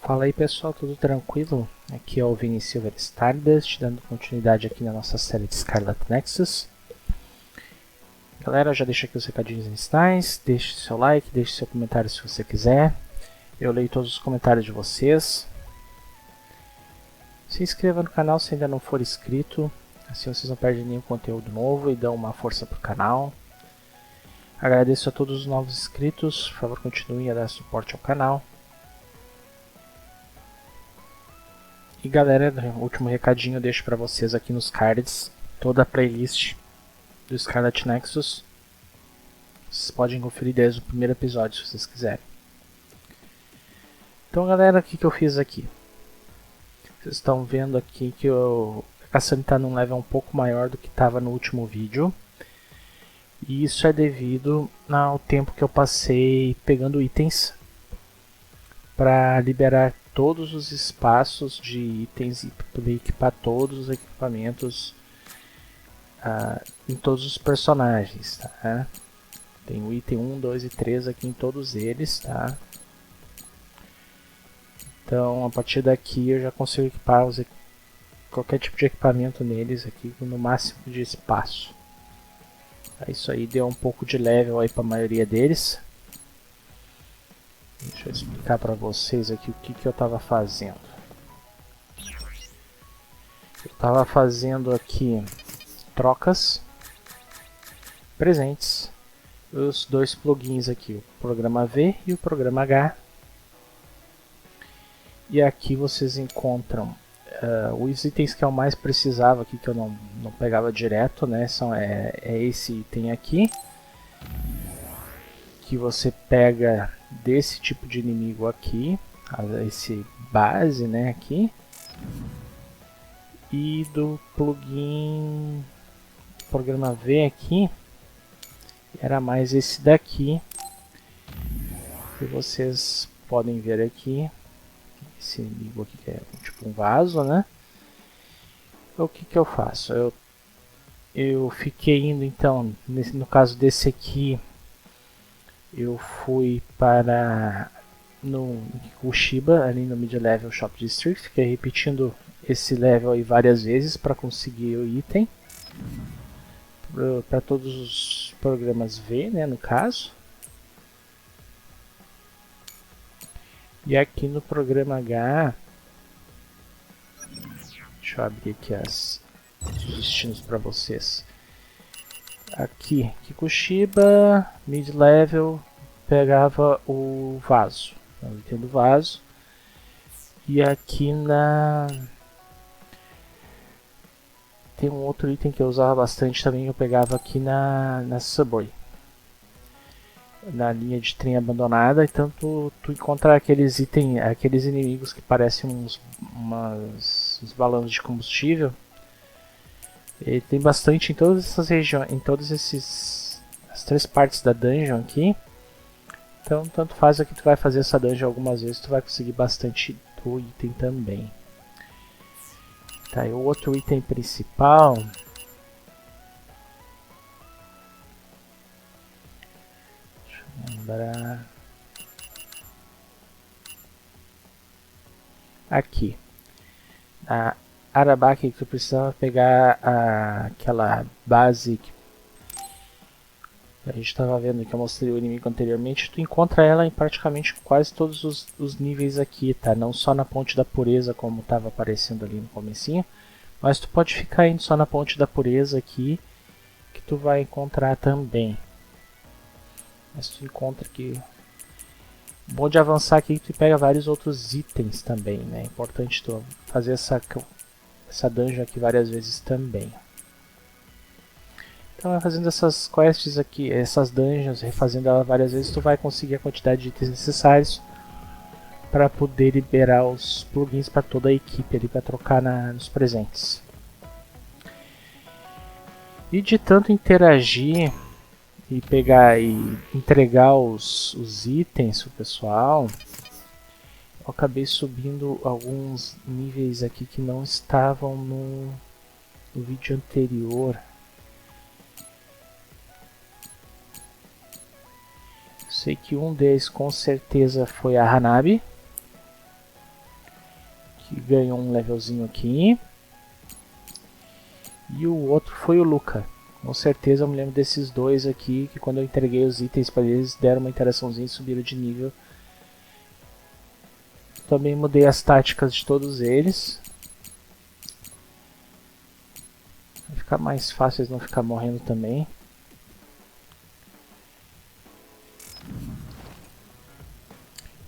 Fala aí pessoal, tudo tranquilo? Aqui é o Vinicius Stardust, dando continuidade aqui na nossa série de Scarlet Nexus. Galera, já deixa aqui os recadinhos iniciais, deixe seu like, deixe seu comentário se você quiser. Eu leio todos os comentários de vocês. Se inscreva no canal se ainda não for inscrito, assim vocês não perdem nenhum conteúdo novo e dão uma força pro canal. Agradeço a todos os novos inscritos, por favor continuem a dar suporte ao canal. E galera, último recadinho eu deixo para vocês aqui nos cards, toda a playlist do Scarlet Nexus. Vocês podem conferir desde o primeiro episódio se vocês quiserem. Então galera, o que eu fiz aqui? Vocês estão vendo aqui que a caçamba está num level um pouco maior do que estava no último vídeo. E isso é devido ao tempo que eu passei pegando itens para liberar todos os espaços de itens e poder equipar todos os equipamentos em todos os personagens, tá? Tem o item 1, 2 e 3 aqui em todos eles, tá? Então a partir daqui eu já consigo equipar qualquer tipo de equipamento neles aqui no máximo de espaço. Isso aí deu um pouco de level aí para a maioria deles. Deixa eu explicar para vocês aqui o que eu estava fazendo. Eu estava fazendo aqui trocas, presentes, os dois plugins aqui, o programa V e o programa H. E aqui vocês encontram os itens que eu mais precisava aqui, que eu não pegava direto, né? É esse item aqui, que você pega desse tipo de inimigo aqui, esse base, né, aqui, e do plugin programa V aqui, era mais esse daqui, que vocês podem ver aqui, esse inimigo aqui que é tipo um vaso, né? O que eu faço? Eu fiquei indo então, no caso desse aqui, eu fui para no Kushiba, ali no Mid-Level Shop District, fiquei repetindo esse level aí várias vezes para conseguir o item, para todos os programas V, né, no caso. E aqui no programa H, deixa eu abrir aqui os destinos para vocês. Aqui, Kushiba, mid-level, pegava o vaso, o item do vaso. E aqui tem um outro item que eu usava bastante também, que eu pegava aqui na Subway, na linha de trem abandonada. Então tu encontra aqueles inimigos que parecem uns balões de combustível. Ele tem bastante em todas essas regiões, em todas as três partes da dungeon aqui. Então tanto faz aqui, tu vai fazer essa dungeon algumas vezes, tu vai conseguir bastante do item também. Tá, e o outro item principal, deixa eu lembrar, aqui a Arabaki, que tu precisava pegar aquela base que a gente estava vendo, que eu mostrei o inimigo anteriormente. Tu encontra ela em praticamente quase todos os níveis aqui, tá? Não só na ponte da pureza, como estava aparecendo ali no comecinho, mas tu pode ficar indo só na ponte da pureza aqui, que tu vai encontrar também. Mas tu encontra aqui. Bom de avançar aqui, tu pega vários outros itens também, né? É importante tu fazer essa dungeon aqui várias vezes também. Então, fazendo essas quests aqui, essas dungeons, refazendo ela várias vezes, tu vai conseguir a quantidade de itens necessários para poder liberar os plugins para toda a equipe ali, para trocar nos presentes. E de tanto interagir e pegar e entregar os itens pro pessoal, eu acabei subindo alguns níveis aqui que não estavam no vídeo anterior. Sei que um deles com certeza foi a Hanabi. que ganhou um levelzinho aqui. E o outro foi o Luca. Com certeza eu me lembro desses dois aqui, que quando eu entreguei os itens para eles, deram uma interaçãozinha e subiram de nível. Também mudei as táticas de todos eles. Vai ficar mais fácil eles não ficar morrendo também.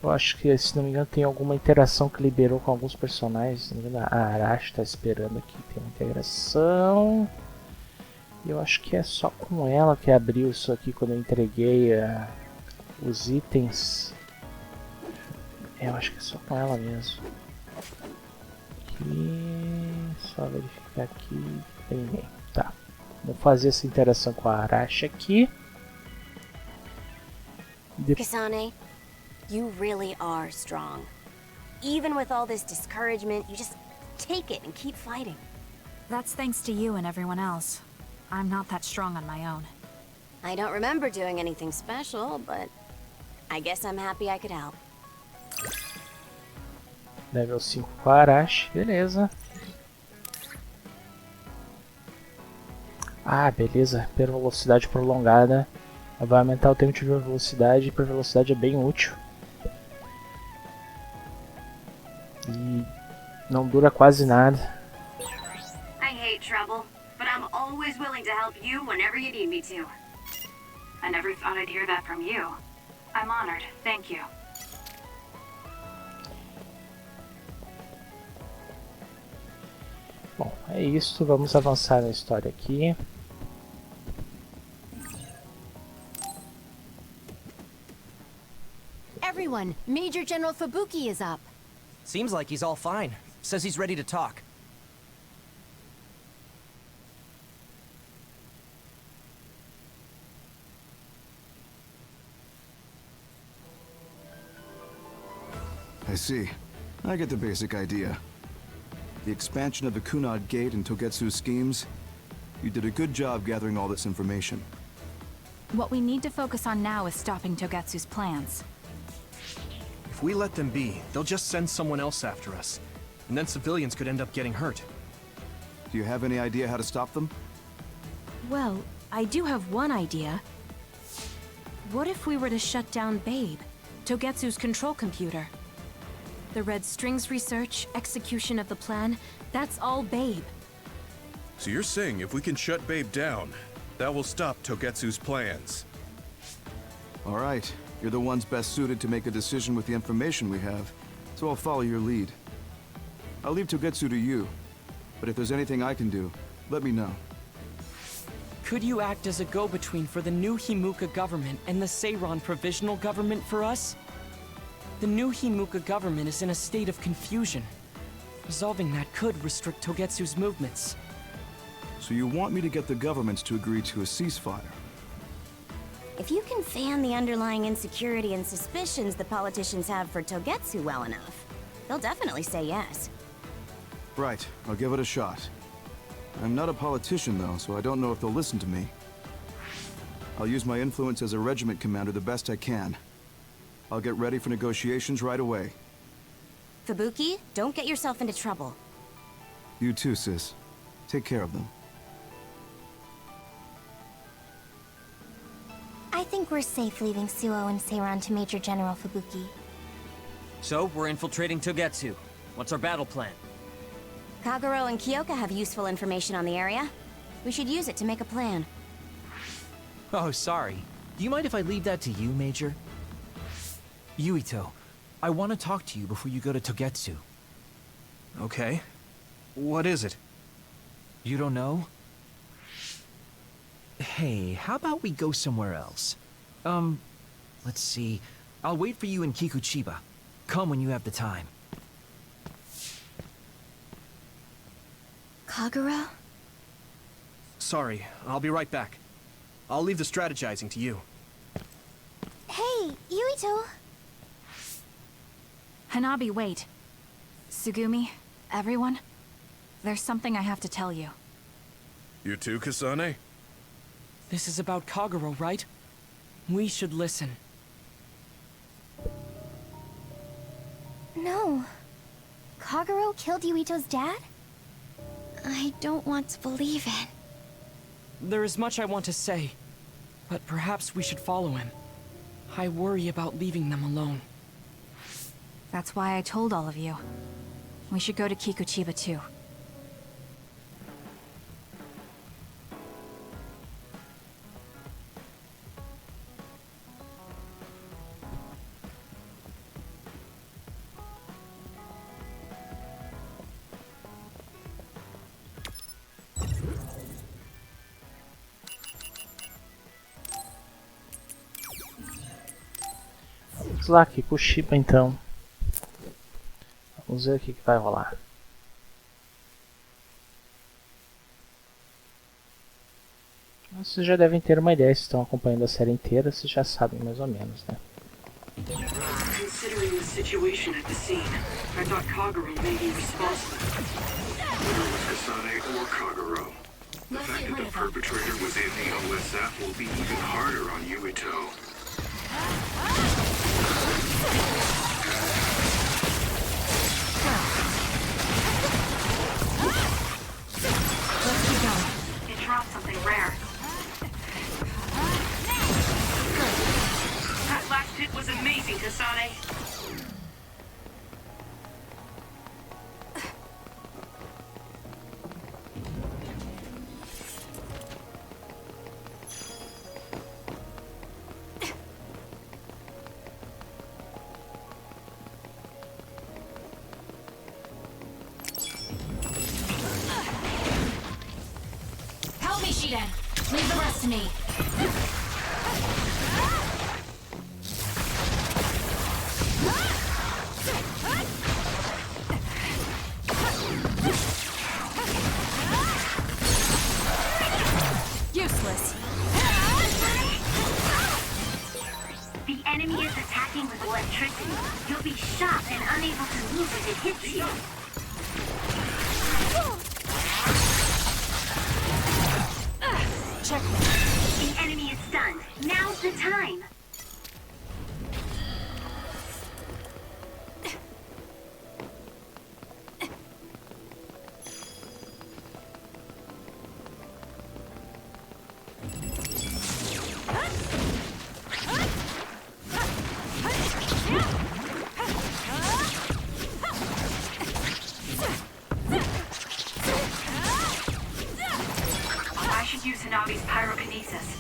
Eu acho que, se não me engano, tem alguma interação que liberou com alguns personagens. Se não me engano, a Arashi está esperando aqui. Tem uma integração. E eu acho que é só com ela que abriu isso aqui quando eu entreguei os itens. Eu acho que é só com ela mesmo. Aqui, só verificar aqui. Tem ninguém. Tá. Vamos fazer essa interação com a Arashi aqui. Kasane, you really are strong. Even with all this discouragement, you just take it and keep fighting. That's thanks to you and everyone else. I'm not that strong on my own. I don't remember doing anything special, but I guess I'm happy I could help. Level 5 com a Arashi, beleza. Ah, beleza, hiper velocidade prolongada. Vai aumentar o tempo de velocidade, hiper velocidade é bem útil. E não dura quase nada. I hate trouble, but I'm always willing to help you whenever you need me to. I never thought I'd hear that from you. I'm honored, thank you. Bom, é isso, vamos avançar na história aqui. Everyone, Major General Fubuki is up. Seems like he's all fine. Says he's ready to talk. I see. I get the basic idea. The expansion of the Kunad Gate and Togetsu's schemes. You did a good job gathering all this information. What we need to focus on now is stopping Togetsu's plans. If we let them be, they'll just send someone else after us. And then civilians could end up getting hurt. Do you have any idea how to stop them? Well, I do have one idea. What if we were to shut down Babe, Togetsu's control computer? The Red Strings research, execution of the plan, that's all Babe. So you're saying if we can shut Babe down, that will stop Togetsu's plans? All right. You're the ones best suited to make a decision with the information we have, so I'll follow your lead. I'll leave Togetsu to you, but if there's anything I can do, let me know. Could you act as a go-between for the new Himuka government and the Seiran provisional government for us? The new Himuka government is in a state of confusion. Resolving that could restrict Togetsu's movements. So you want me to get the governments to agree to a ceasefire? If you can fan the underlying insecurity and suspicions the politicians have for Togetsu well enough, they'll definitely say yes. Right, I'll give it a shot. I'm not a politician though, so I don't know if they'll listen to me. I'll use my influence as a regiment commander the best I can. I'll get ready for negotiations right away. Fubuki, don't get yourself into trouble. You too, sis. Take care of them. I think we're safe leaving Suo and Seiran to Major General Fubuki. So, we're infiltrating Togetsu. What's our battle plan? Kagero and Kyoka have useful information on the area. We should use it to make a plan. Oh, sorry. Do you mind if I leave that to you, Major? Yuito, I want to talk to you before you go to Togetsu. Okay. What is it? You don't know? Hey, how about we go somewhere else? Let's see. I'll wait for you in Kikuchiba. Come when you have the time. Kagero? Sorry, I'll be right back. I'll leave the strategizing to you. Hey, Yuito! Hanabi, wait. Tsugumi, everyone, there's something I have to tell you. You too, Kasane? This is about Kagero, right? We should listen. No. Kagero killed Yuito's dad? I don't want to believe it. There is much I want to say, but perhaps we should follow him. I worry about leaving them alone. That's why I told all of you. We should go to Kikuchiba too. Vamos lá, Kikuchiba então. Vamos ver o que vai rolar. Vocês já devem ter uma ideia, se estão acompanhando a série inteira, vocês já sabem mais ou menos, né? Considering the situation at the scene, I thought Kagero may be responsible. Whether it was Kasane or Kagero, the fact that the perpetrator was in the OSF will be even harder on Yuito. Let's keep going. It dropped something rare. That last hit was amazing, Kasane. Help me, Shiden. Leave the rest to me. Useless. The enemy is attacking with electricity. You'll be shocked and unable to move if it hits you. Checkmate. The enemy is stunned. Now's the time. I should use Hanabi's pyrokinesis.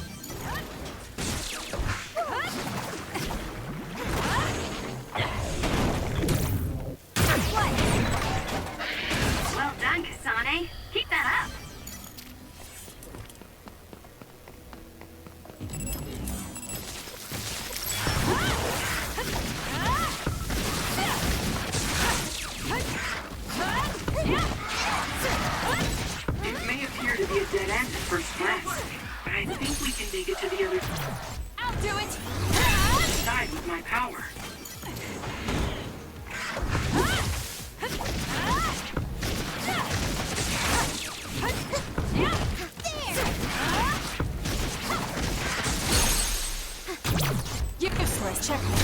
Well done, Kasane. Keep that up. It may appear to be a dead end at first glance, but I think we can make it to the other I'll do it. side with my power. Useless. Checkmate.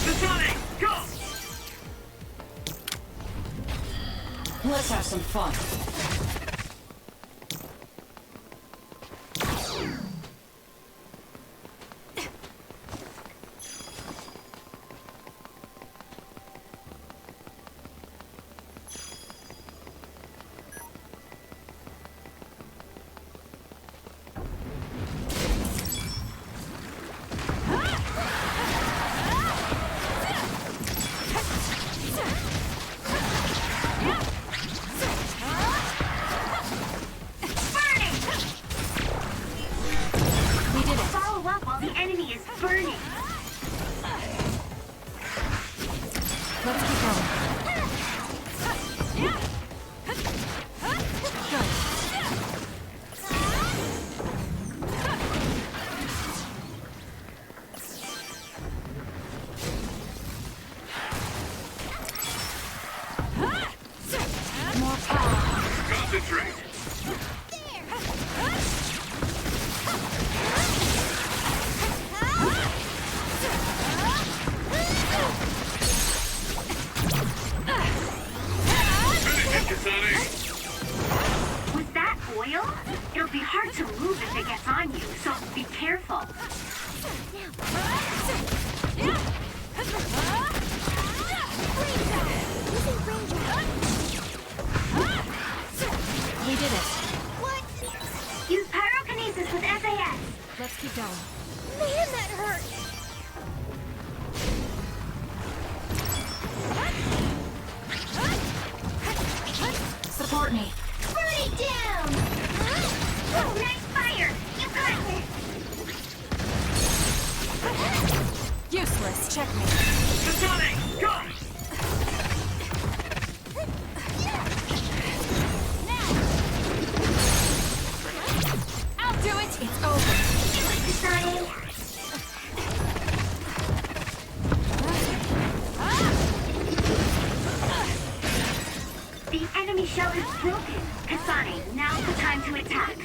Kasane, go! Let's have some fun. Follow up while the enemy is burning. Let's keep going. More power. Concentrate. real? It'll be hard to move if it gets on you, so be careful. We did it. What? Use pyrokinesis with SAS. Let's keep going. Man, that hurt! Support me. Burn it down! Nice fire! You got this! Useless. Checkmate. Kasane, go! I'll do it. It's over. Do it, Kasane! The enemy shell is broken. Kasane, now's the time to attack.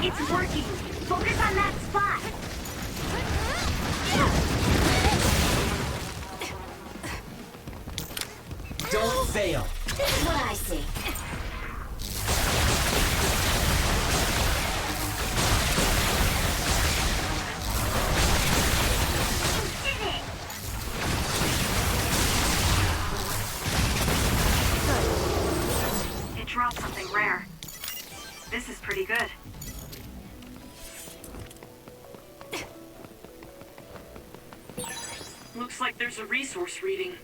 It's working. Focus on that spot. Don't fail. This is what I see. You did it! It dropped something rare. This is pretty good. Looks like there's a resource reading.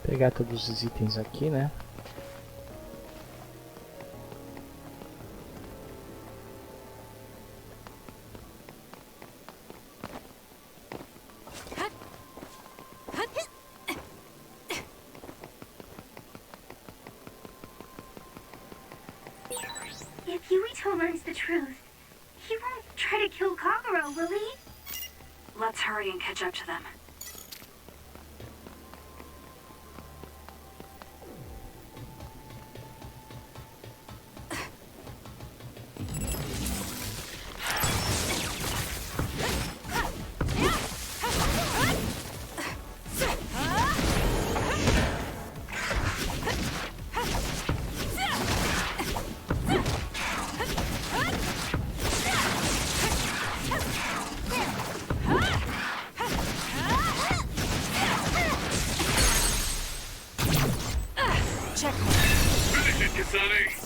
Pegar todos os itens aqui, né? If Yuito learns the truth, he won't try to kill Kagero, will he? Let's hurry and catch up to them. Finish it, Kasane!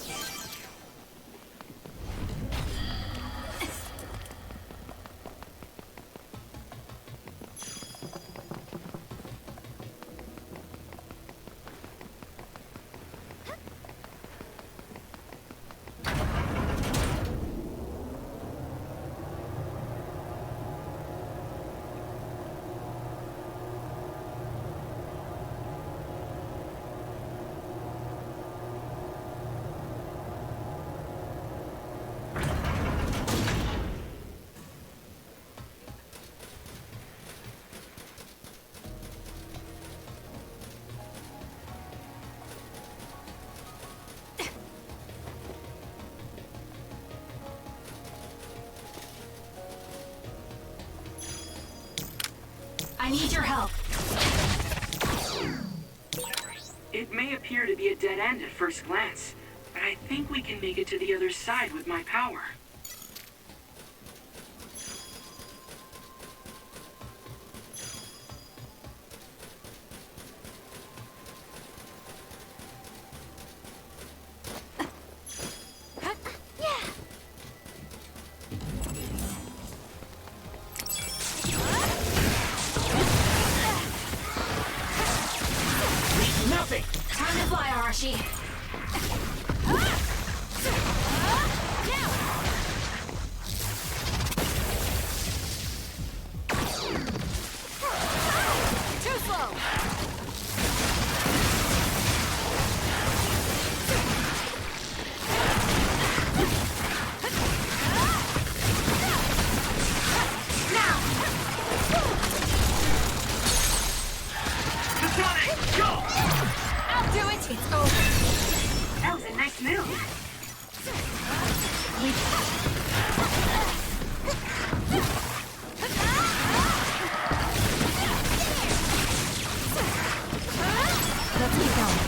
I need your help. It may appear to be a dead end at first glance, but I think we can make it to the other side with my power. Arashi. Too slow. I'll do it. It's over. That was a nice move. Let's keep going.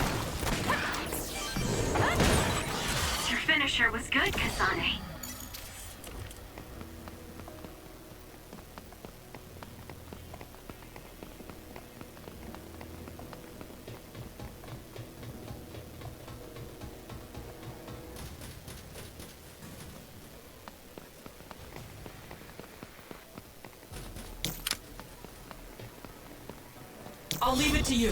Your finisher was good, Kasane. I'll leave it to you.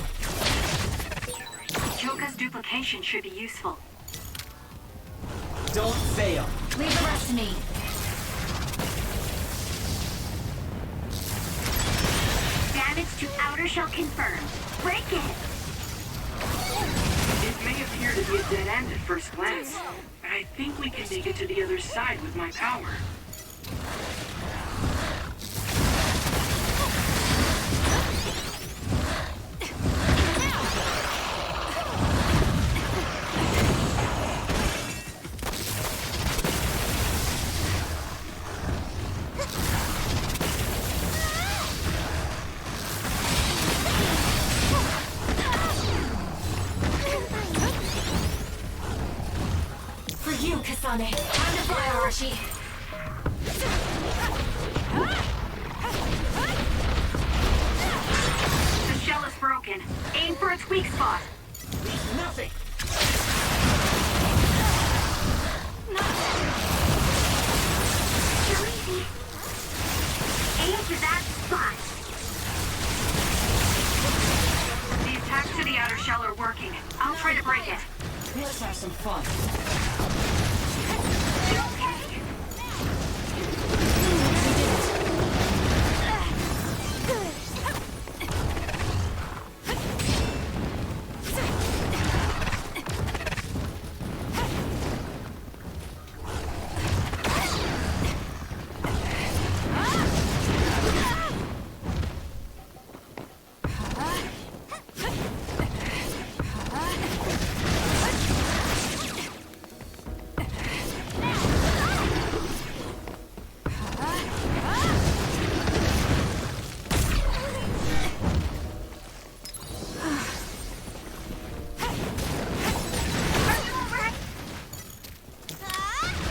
Choka's duplication should be useful. Don't fail. Leave the rest to me. Damage to outer shell confirmed. Break it! It may appear to be a dead end at first glance, but I think we can make it to the other side with my power. For you, Kasane. Time to fly, Arashi. The shell is broken. Aim for its weak spot. Leave nothing. Too easy. Aim to that spot. The attacks to the outer shell are working. I'll try to break it. Let's have some fun.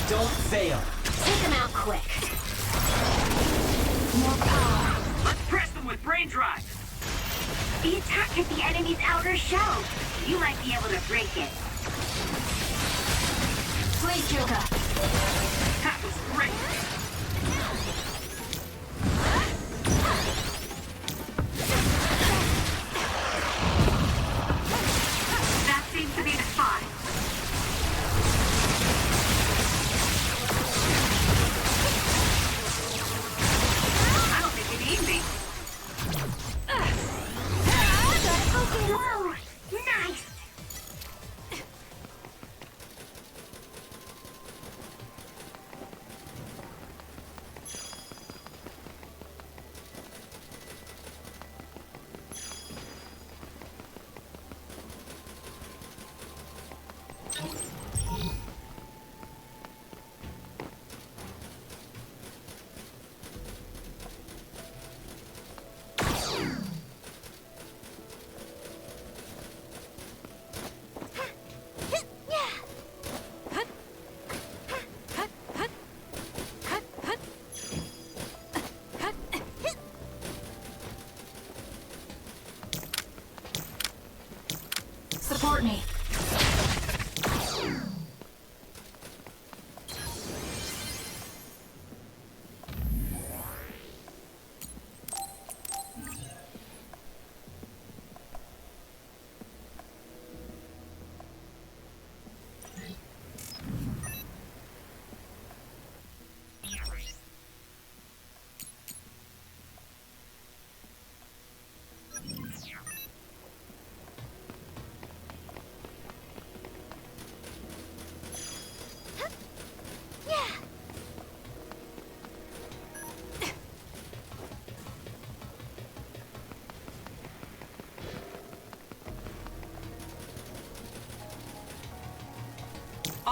Don't fail. Take them out quick. More power. Let's press them with brain drive. The attack hit the enemy's outer shell. You might be able to break it. Please, Choka. That was great. That seems to be the spot. I don't think you need me. Whoa! Nice!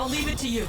I'll leave it to you.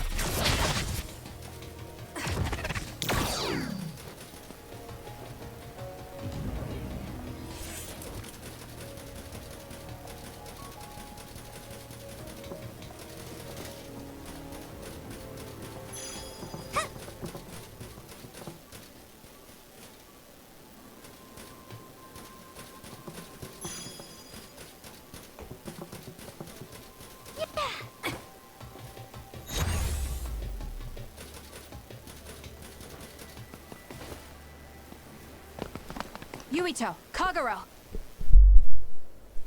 Yuito, Kagero!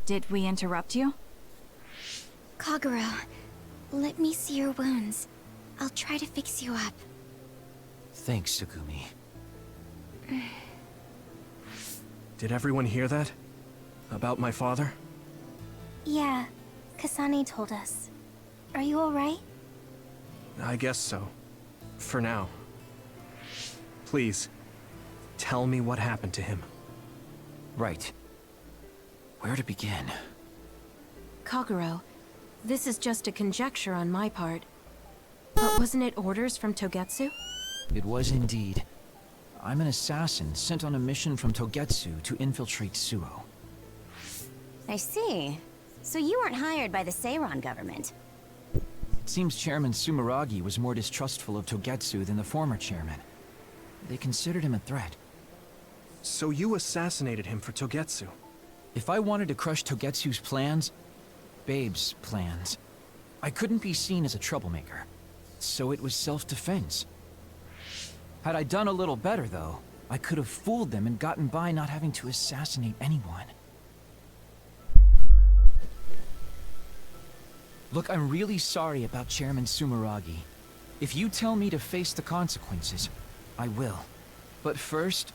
Did we interrupt you? Kagero, let me see your wounds. I'll try to fix you up. Thanks, Tsugumi. Did everyone hear that? About my father? Yeah, Kasane told us. Are you alright? I guess so. For now. Please, tell me what happened to him. Right. Where to begin? Kagero, this is just a conjecture on my part. But wasn't it orders from Togetsu? It was indeed. I'm an assassin sent on a mission from Togetsu to infiltrate Suo. I see. So you weren't hired by the Seiron government. It seems Chairman Sumeragi was more distrustful of Togetsu than the former chairman. They considered him a threat. So you assassinated him for Togetsu? If I wanted to crush Togetsu's plans, Babe's plans, I couldn't be seen as a troublemaker. So it was self-defense. Had I done a little better, though, I could have fooled them and gotten by not having to assassinate anyone. Look, I'm really sorry about Chairman Sumeragi. If you tell me to face the consequences, I will. But first,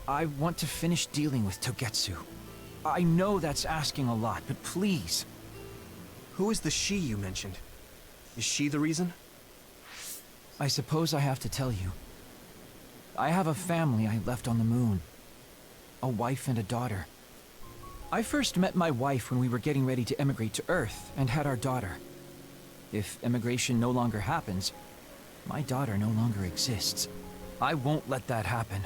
I want to finish dealing with Togetsu. I know that's asking a lot, but please. Who is the she you mentioned? Is she the reason? I suppose I have to tell you. I have a family I left on the moon. A wife and a daughter. I first met my wife when we were getting ready to emigrate to Earth and had our daughter. If emigration no longer happens, my daughter no longer exists. I won't let that happen.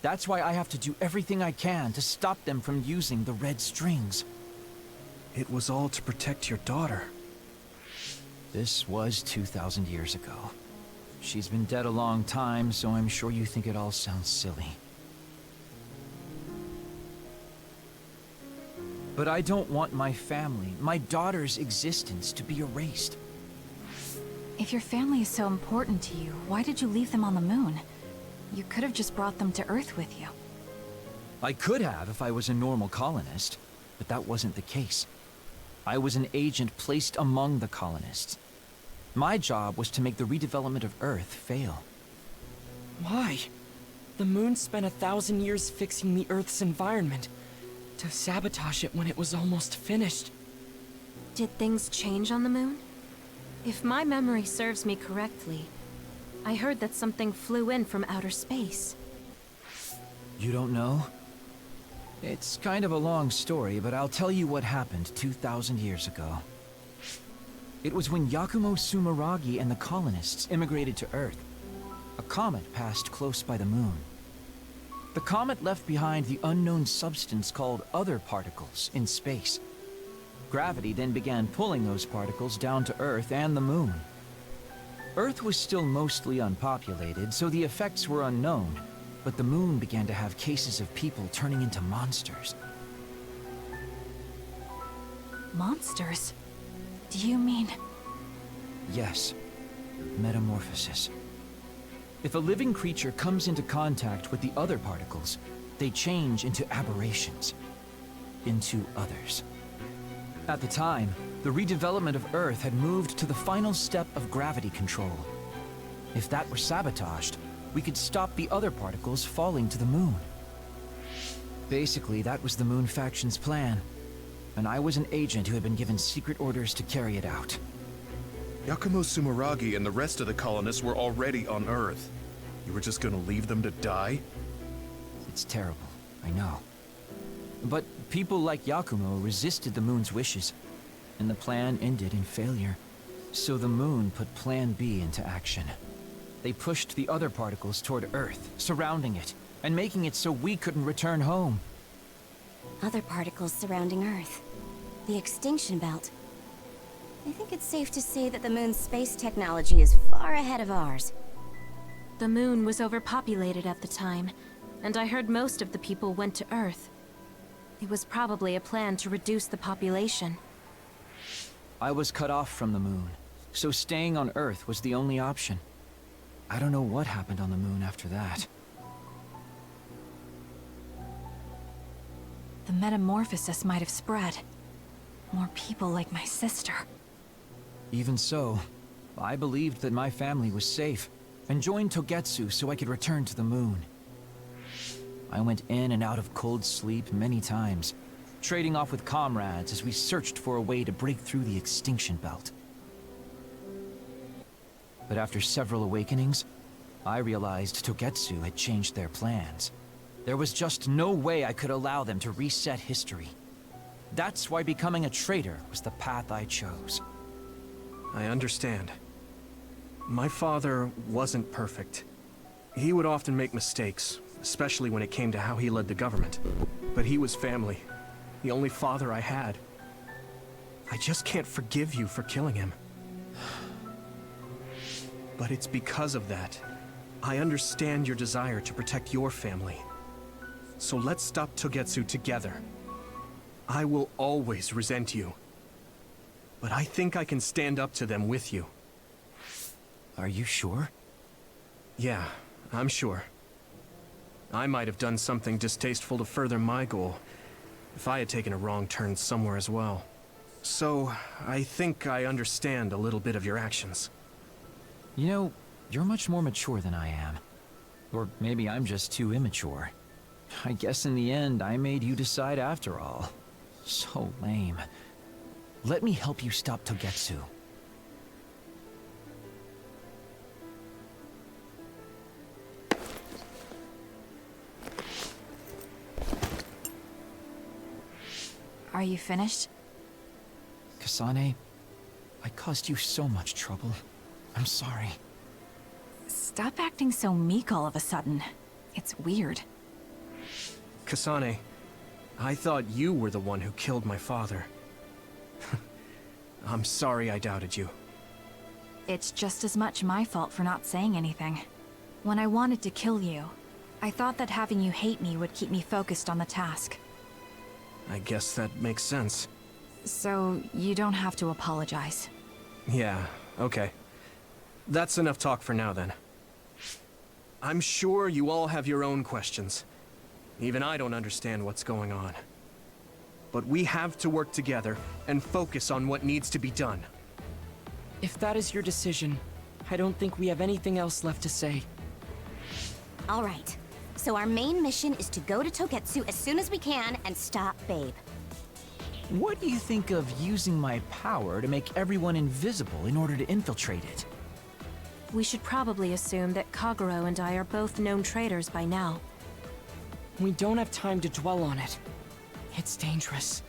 That's why I have to do everything I can to stop them from using the red strings. It was all to protect your daughter. This was 2,000 years ago. She's been dead a long time, so I'm sure you think it all sounds silly. But I don't want my family, my daughter's existence to be erased. If your family is so important to you, why did you leave them on the moon? You could have just brought them to Earth with you. I could have if I was a normal colonist, but that wasn't the case. I was an agent placed among the colonists. My job was to make the redevelopment of Earth fail. Why? The moon spent 1,000 years fixing the Earth's environment. To sabotage it when it was almost finished. Did things change on the moon? If my memory serves me correctly, I heard that something flew in from outer space. You don't know? It's kind of a long story, but I'll tell you what happened 2,000 years ago. It was when Yakumo Sumeragi and the colonists immigrated to Earth. A comet passed close by the moon. The comet left behind the unknown substance called other particles in space. Gravity then began pulling those particles down to Earth and the moon. Earth was still mostly unpopulated, so the effects were unknown, but the moon began to have cases of people turning into monsters. Monsters? Do you mean... Yes. Metamorphosis. If a living creature comes into contact with the other particles, they change into aberrations. Into others. At the time, the redevelopment of Earth had moved to the final step of gravity control. If that were sabotaged, we could stop the other particles falling to the moon. Basically, that was the Moon Faction's plan, and I was an agent who had been given secret orders to carry it out. Yakumo Sumeragi and the rest of the colonists were already on Earth. You were just gonna leave them to die? It's terrible, I know. But people like Yakumo resisted the moon's wishes, and the plan ended in failure. So the moon put Plan B into action. They pushed the other particles toward Earth, surrounding it, and making it so we couldn't return home. Other particles surrounding Earth. The extinction belt. I think it's safe to say that the moon's space technology is far ahead of ours. The moon was overpopulated at the time, and I heard most of the people went to Earth. It was probably a plan to reduce the population. I was cut off from the moon, so staying on Earth was the only option. I don't know what happened on the moon after that. The metamorphosis might have spread. More people like my sister. Even so, I believed that my family was safe, and joined Togetsu so I could return to the moon. I went in and out of cold sleep many times, trading off with comrades as we searched for a way to break through the extinction belt. But after several awakenings, I realized Togetsu had changed their plans. There was just no way I could allow them to reset history. That's why becoming a traitor was the path I chose. I understand. My father wasn't perfect. He would often make mistakes, especially when it came to how he led the government. But he was family. The only father I had. I just can't forgive you for killing him. But it's because of that. I understand your desire to protect your family. So let's stop Togetsu together. I will always resent you. But I think I can stand up to them with you. Are you sure? Yeah, I'm sure. I might have done something distasteful to further my goal, if I had taken a wrong turn somewhere as well. So, I think I understand a little bit of your actions. You know, you're much more mature than I am. Or maybe I'm just too immature. I guess in the end, I made you decide after all. So lame. Let me help you stop Togetsu. Are you finished? Kasane, I caused you so much trouble. I'm sorry. Stop acting so meek all of a sudden. It's weird. Kasane, I thought you were the one who killed my father. I'm sorry I doubted you. It's just as much my fault for not saying anything. When I wanted to kill you, I thought that having you hate me would keep me focused on the task. I guess that makes sense. So, you don't have to apologize. Yeah, okay. That's enough talk for now then. I'm sure you all have your own questions. Even I don't understand what's going on. But we have to work together and focus on what needs to be done. If that is your decision, I don't think we have anything else left to say. All right. So our main mission is to go to Togetsu as soon as we can and stop Babe. What do you think of using my power to make everyone invisible in order to infiltrate it? We should probably assume that Kagero and I are both known traitors by now. We don't have time to dwell on it. It's dangerous,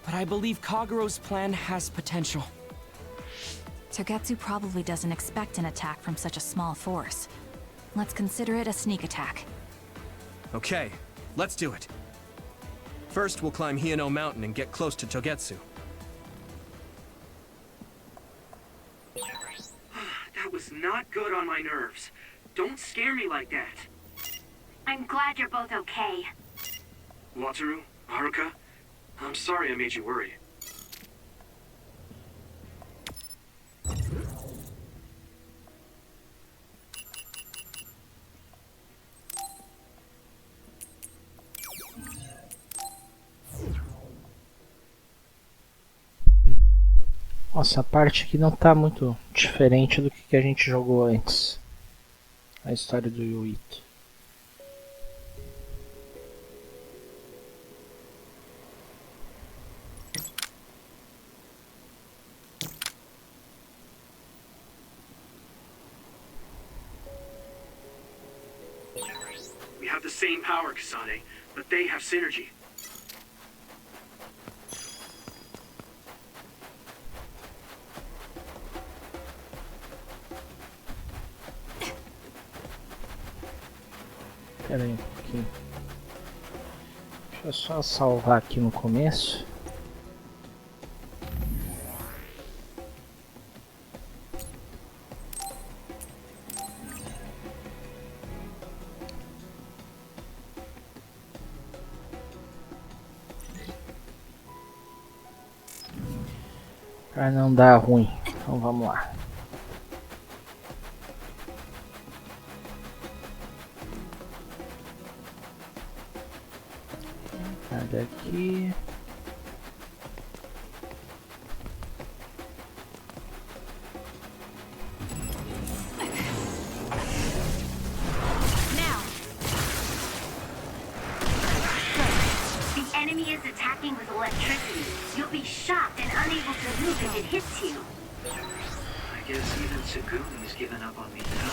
but I believe Kagero's plan has potential. Togetsu probably doesn't expect an attack from such a small force. Let's consider it a sneak attack. Okay, let's do it. First, we'll climb Hiyano Mountain and get close to Togetsu. That was not good on my nerves. Don't scare me like that. I'm glad you're both okay. Wataru, Haruka, I'm sorry I made you worry. Nossa, a parte aqui não tá muito diferente do que a gente jogou antes. A história do Yuito. We have the same power, Kasane, but they have synergy. Pera aí um pouquinho. Deixa eu só salvar aqui no começo. Pra não dar ruim. Então vamos lá. Nada aqui. The enemy is attacking with electricity. You'll be shocked and unable to move if it hits you. I guess even Tsugumi's given up on me now.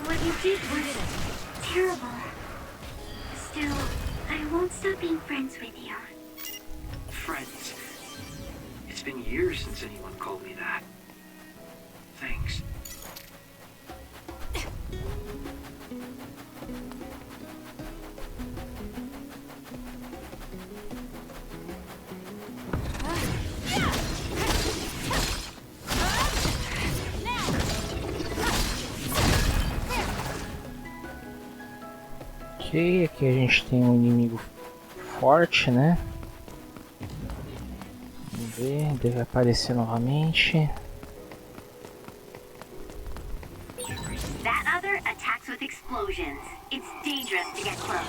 What you did was terrible. Still, I won't stop being friends with you. Friends. It's been years since anyone called me that. Thanks. Ok, aqui a gente tem um inimigo forte, né? Vamos ver, deve aparecer novamente. That other attacks with explosions. It's dangerous to get close.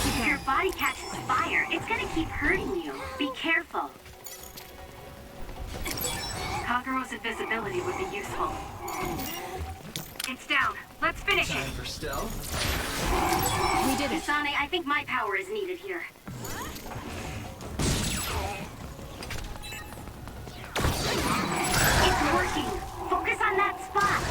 If your body catches fire, it's gonna keep hurting you. Be careful. Kagero's invisibility would be useful. It's down. Let's finish it. For stealth? We did it. Kasane, I think my power is needed here. It's working. Focus on that spot.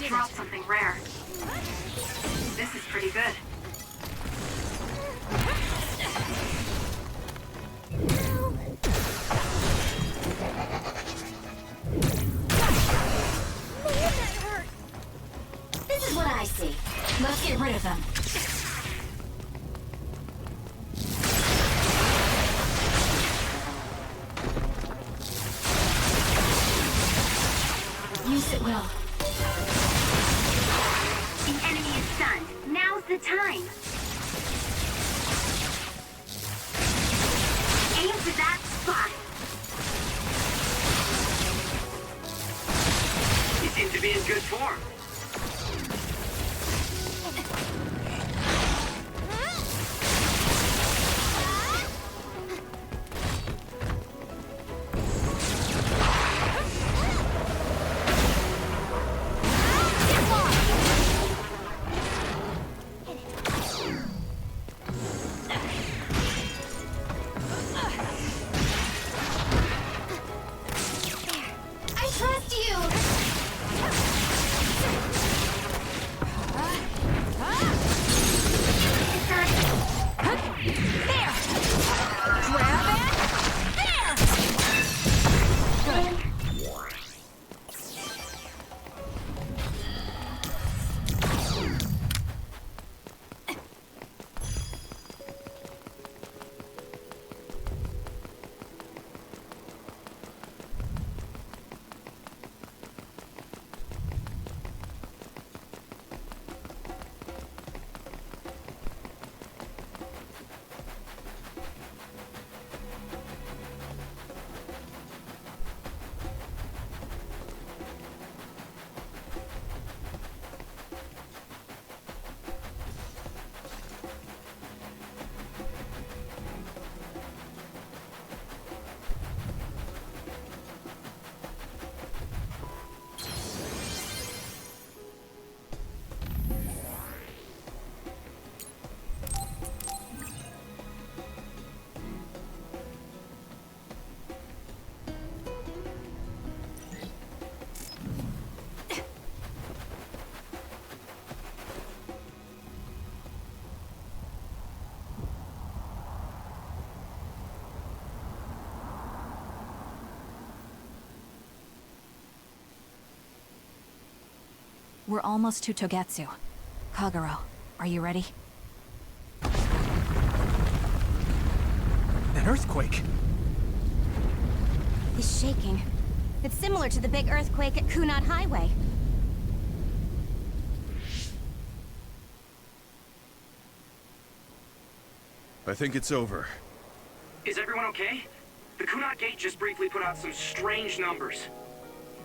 Dropped something rare. This is pretty good. This is what I see. Let's get rid of them. Use it well. The enemy is stunned. Now's the time. Aim for that spot. You seem to be in good form. I trust you! We're almost to Togetsu. Kagero, are you ready? An earthquake! It's shaking. It's similar to the big earthquake at Kunad Highway. I think it's over. Is everyone okay? The Kunad Gate just briefly put out some strange numbers.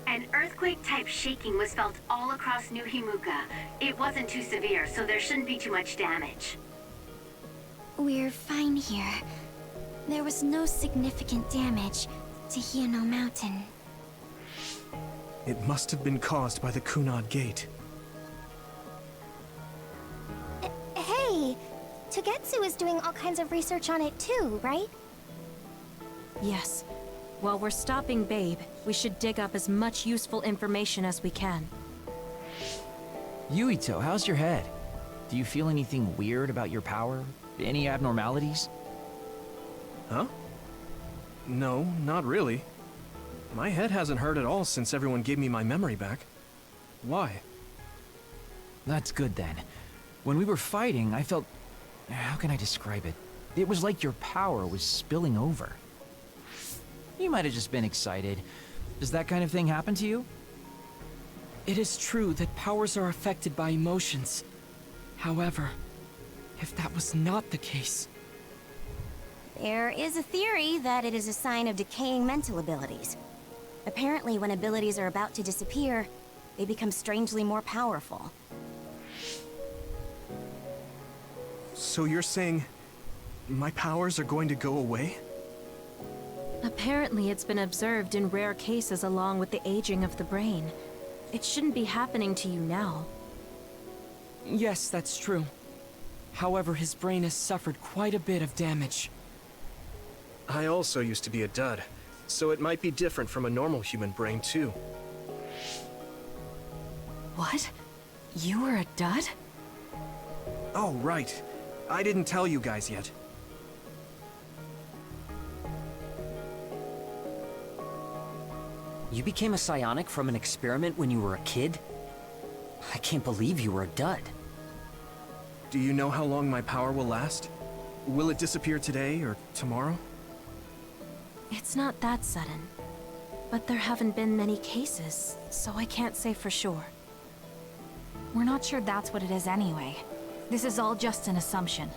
An earthquake-type shaking was felt all across New Himuka. It wasn't too severe, so there shouldn't be too much damage. We're fine here. There was no significant damage to Hino Mountain. It must have been caused by the Kunad Gate. Hey! Togetsu is doing all kinds of research on it too, right? Yes. While we're stopping Babe, we should dig up as much useful information as we can. Yuito, how's your head? Do you feel anything weird about your power? Any abnormalities? Huh? No, not really. My head hasn't hurt at all since everyone gave me my memory back. Why? That's good then. When we were fighting, I felt... How can I describe it? It was like your power was spilling over. You might have just been excited. Does that kind of thing happen to you? It is true that powers are affected by emotions. However, if that was not the case... There is a theory that it is a sign of decaying mental abilities. Apparently, when abilities are about to disappear, they become strangely more powerful. So you're saying... my powers are going to go away? Apparently it's been observed in rare cases along with the aging of the brain. It shouldn't be happening to you now. Yes, that's true. However, his brain has suffered quite a bit of damage. I also used to be a dud, so it might be different from a normal human brain too. What? You were a dud? Oh, right. I didn't tell you guys yet. You became a psionic from an experiment when you were a kid? I can't believe you were a dud. Do you know how long my power will last? Will it disappear today or tomorrow? It's not that sudden. But there haven't been many cases, so I can't say for sure. We're not sure that's what it is anyway. This is all just an assumption.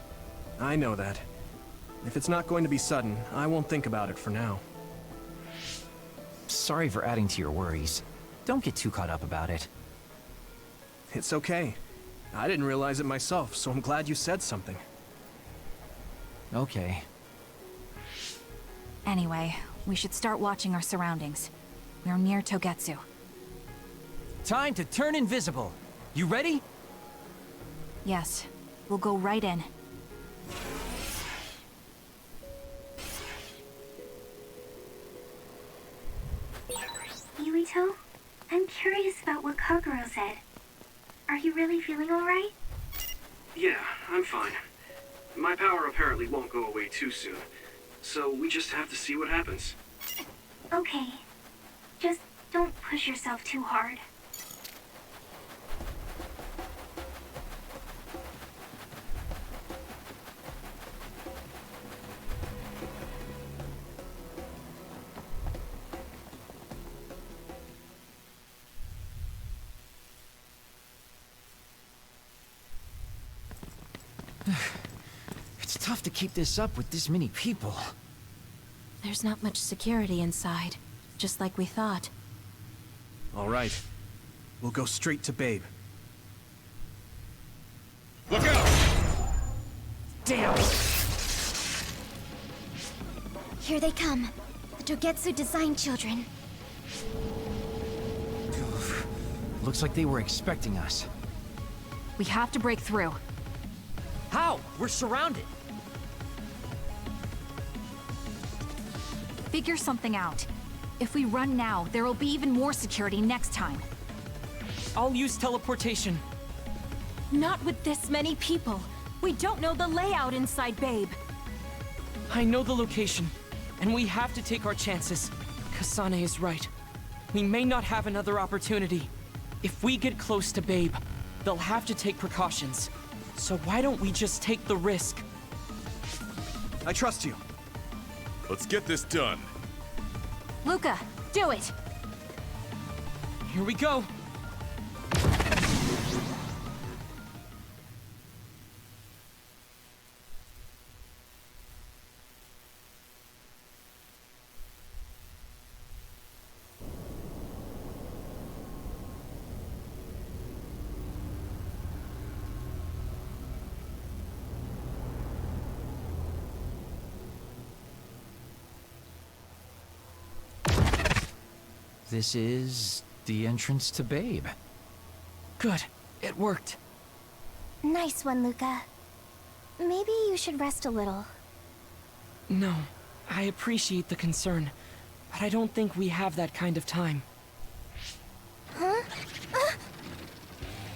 I know that. If it's not going to be sudden, I won't think about it for now. Sorry for adding to your worries. Don't get too caught up about it. It's okay. I didn't realize it myself, so I'm glad you said something. Okay. Anyway, we should start watching our surroundings. We're near Togetsu. Time to turn invisible. You ready? Yes. We'll go right in. Yuito, I'm curious about what Kagero said. Are you really feeling alright? Yeah, I'm fine. My power apparently won't go away too soon, so we just have to see what happens. Okay. Just don't push yourself too hard. It's tough to keep this up with this many people. There's not much security inside, just like we thought. All right. We'll go straight to Babe. Look out! Damn! Here they come. The Togetsu design children. Looks like they were expecting us. We have to break through. How? We're surrounded. Figure something out. If we run now, there will be even more security next time. I'll use teleportation. Not with this many people. We don't know the layout inside Babe. I know the location, and we have to take our chances. Kasane is right. We may not have another opportunity. If we get close to Babe, they'll have to take precautions. So why don't we just take the risk? I trust you. Let's get this done. Luca, do it! Here we go. This is the entrance to Babe. Good. It worked. Nice one, Luca. Maybe you should rest a little. No, I appreciate the concern, but I don't think we have that kind of time. Huh?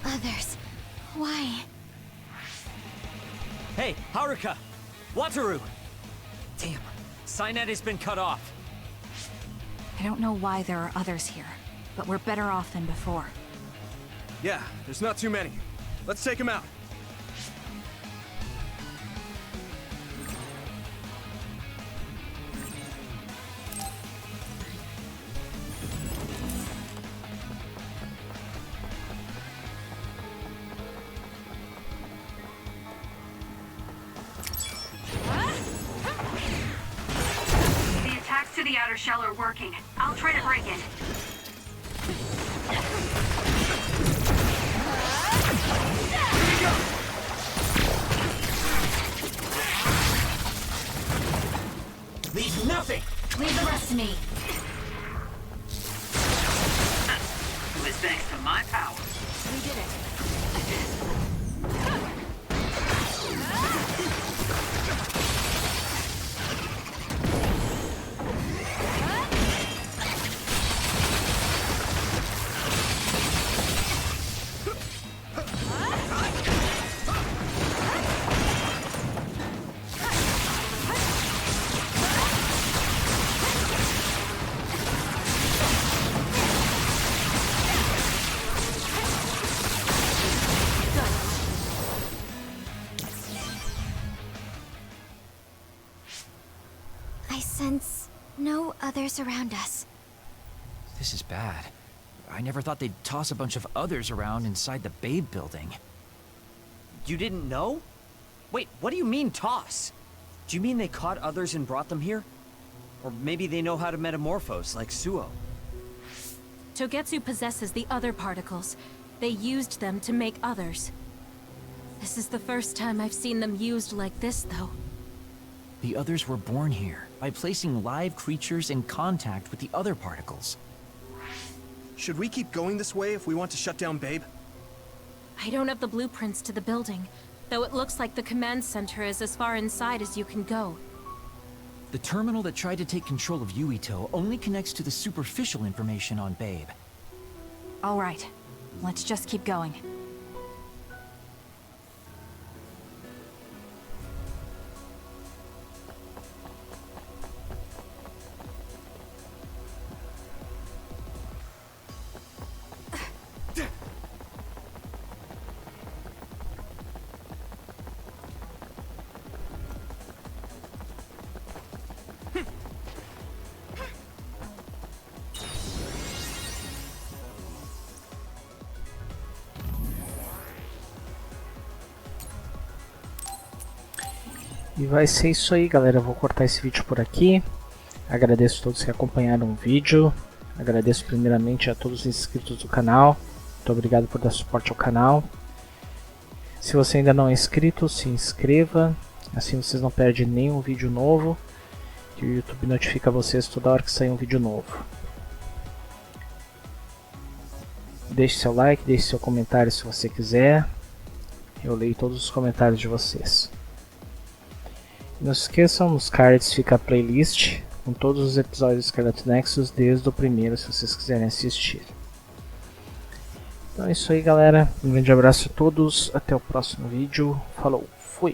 Others. Why? Hey, Haruka! Wataru! Damn, Signet has been cut off. I don't know why there are others here, but we're better off than before. Yeah, there's not too many. Let's take them out. The attacks to the outer shell are working. I'll try to break it. Leave nothing! Leave the rest to me. It was thanks to my power. We did it. I sense no others around us. This is bad. I never thought they'd toss a bunch of others around inside the Babe building. You didn't know? Wait, what do you mean toss? Do you mean they caught others and brought them here? Or maybe they know how to metamorphose, like Suo? Togetsu possesses the other particles. They used them to make others. This is the first time I've seen them used like this, though. The others were born here, by placing live creatures in contact with the other particles. Should we keep going this way if we want to shut down Babe? I don't have the blueprints to the building, though it looks like the command center is as far inside as you can go. The terminal that tried to take control of Yuito only connects to the superficial information on Babe. All right, let's just keep going. E vai ser isso aí, galera. Eu vou cortar esse vídeo por aqui. Agradeço a todos que acompanharam o vídeo. Agradeço primeiramente a todos os inscritos do canal. Muito obrigado por dar suporte ao canal. Se você ainda não é inscrito, se inscreva. Assim vocês não perdem nenhum vídeo novo. Que o YouTube notifica vocês toda hora que sair um vídeo novo. Deixe seu like, deixe seu comentário se você quiser. Eu leio todos os comentários de vocês. Não se esqueçam, nos cards fica a playlist com todos os episódios de Scarlet Nexus desde o primeiro, se vocês quiserem assistir. Então é isso aí, galera. Um grande abraço a todos. Até o próximo vídeo. Falou. Fui.